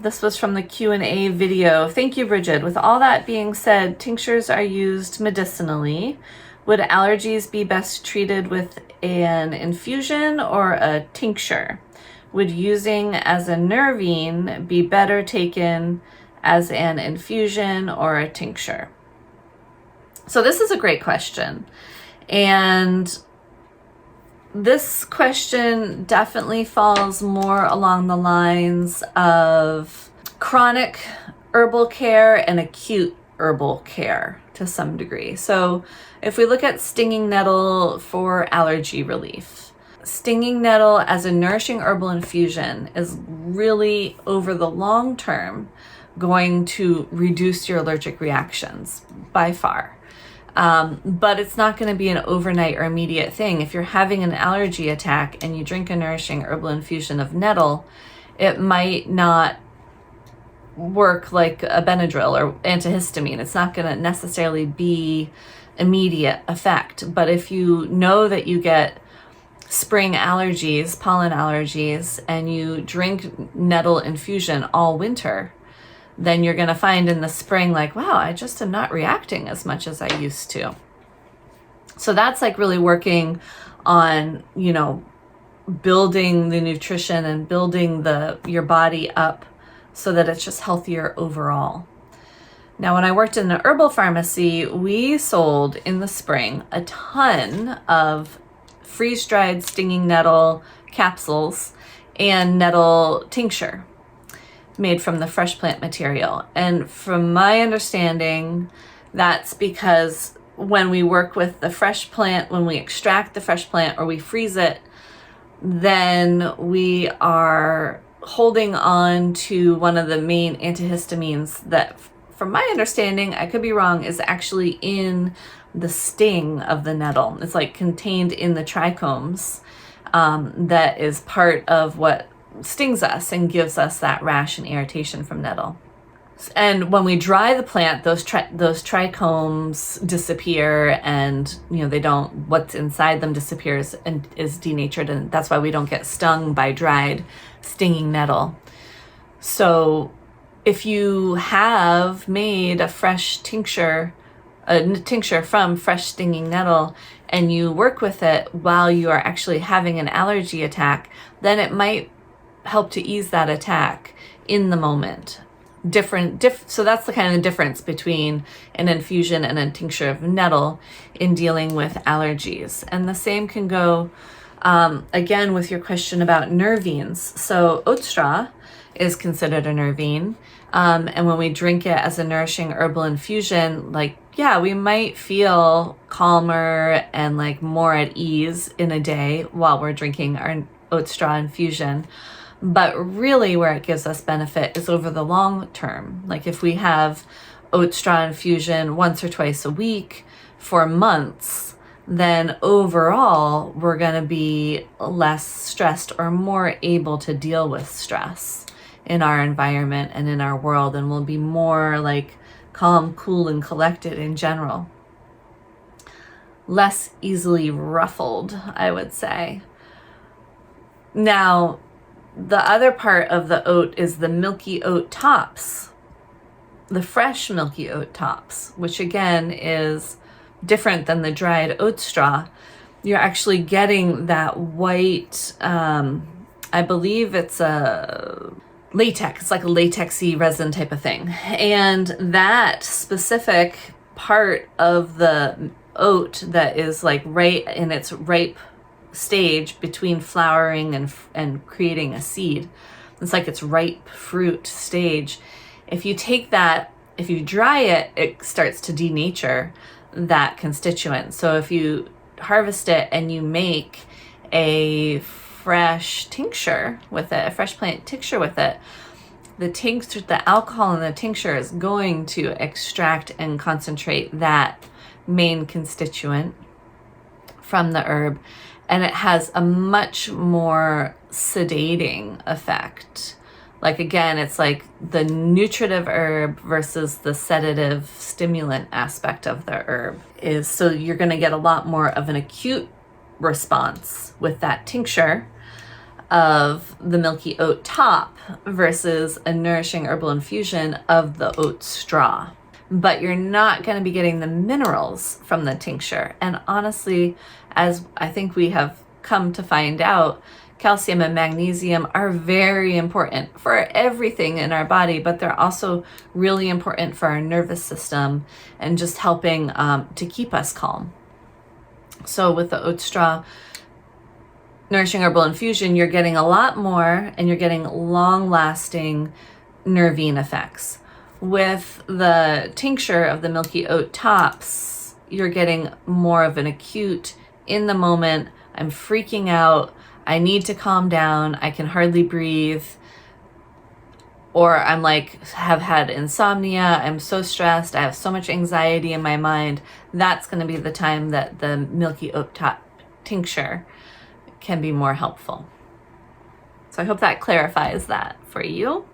This was from the Q&A video. Thank you, Brighid. With all that being said, tinctures are used medicinally. Would allergies be best treated with an infusion or a tincture? Would using as a nervine be better taken as an infusion or a tincture? So this is a great question. And this question definitely falls more along the lines of chronic herbal care and acute herbal care to some degree. So if we look at stinging nettle for allergy relief, stinging nettle as a nourishing herbal infusion is really, over the long term, going to reduce your allergic reactions by far. But it's not going to be an overnight or immediate thing. If you're having an allergy attack and you drink a nourishing herbal infusion of nettle, it might not work like a Benadryl or antihistamine. It's not going to necessarily be immediate effect. But if you know that you get spring allergies, pollen allergies, and you drink nettle infusion all winter, then you're going to find in the spring, like, wow, I just am not reacting as much as I used to. So that's like really working on, building the nutrition and building your body up so that it's just healthier overall. Now, when I worked in the herbal pharmacy, we sold in the spring a ton of freeze-dried stinging nettle capsules and nettle tincture made from the fresh plant material. And from my understanding, that's because when we work with the fresh plant, when we extract the fresh plant or we freeze it, then we are holding on to one of the main antihistamines that, from my understanding, I could be wrong, is actually in the sting of the nettle. It's like contained in the trichomes, that is part of what stings us and gives us that rash and irritation from nettle. And when we dry the plant, those trichomes disappear, and what's inside them disappears and is denatured, and that's why we don't get stung by dried stinging nettle. So if you have made a tincture from fresh stinging nettle, and you work with it while you are actually having an allergy attack, then it might help to ease that attack in the moment. So that's the kind of difference between an infusion and a tincture of nettle in dealing with allergies. And the same can go again with your question about nervines. So oat straw is considered a nervine, and when we drink it as a nourishing herbal infusion, we might feel calmer and more at ease in a day while we're drinking our oat straw infusion. But really where it gives us benefit is over the long term. Like if we have oat straw infusion once or twice a week for months, then overall we're going to be less stressed or more able to deal with stress in our environment and in our world, and we'll be more calm, cool, and collected in general. Less easily ruffled, I would say. Now, the other part of the oat is the milky oat tops, the fresh milky oat tops, which again is different than the dried oat straw. You're actually getting that white, I believe it's a latex. It's like a latexy resin type of thing. And that specific part of the oat that is right in its ripe stage between flowering and creating a seed, it's like its ripe fruit stage. If you dry it, it starts to denature that constituent. So if you harvest it and you make a fresh tincture with it, a fresh plant tincture with it, the alcohol in the tincture is going to extract and concentrate that main constituent from the herb, and it has a much more sedating effect. Again, it's like the nutritive herb versus the sedative stimulant aspect of the herb is, so you're going to get a lot more of an acute response with that tincture. of the milky oat top versus a nourishing herbal infusion of the oat straw. But you're not going to be getting the minerals from the tincture. And honestly, as I think we have come to find out, calcium and magnesium are very important for everything in our body, but they're also really important for our nervous system and just helping to keep us calm. So with the oat straw nourishing herbal infusion, you're getting a lot more and you're getting long-lasting nervine effects. With the tincture of the milky oat tops, you're getting more of an acute, in the moment, I'm freaking out, I need to calm down, I can hardly breathe, or I'm like, have had insomnia, I'm so stressed, I have so much anxiety in my mind. That's going to be the time that the milky oat top tincture can be more helpful. So I hope that clarifies that for you.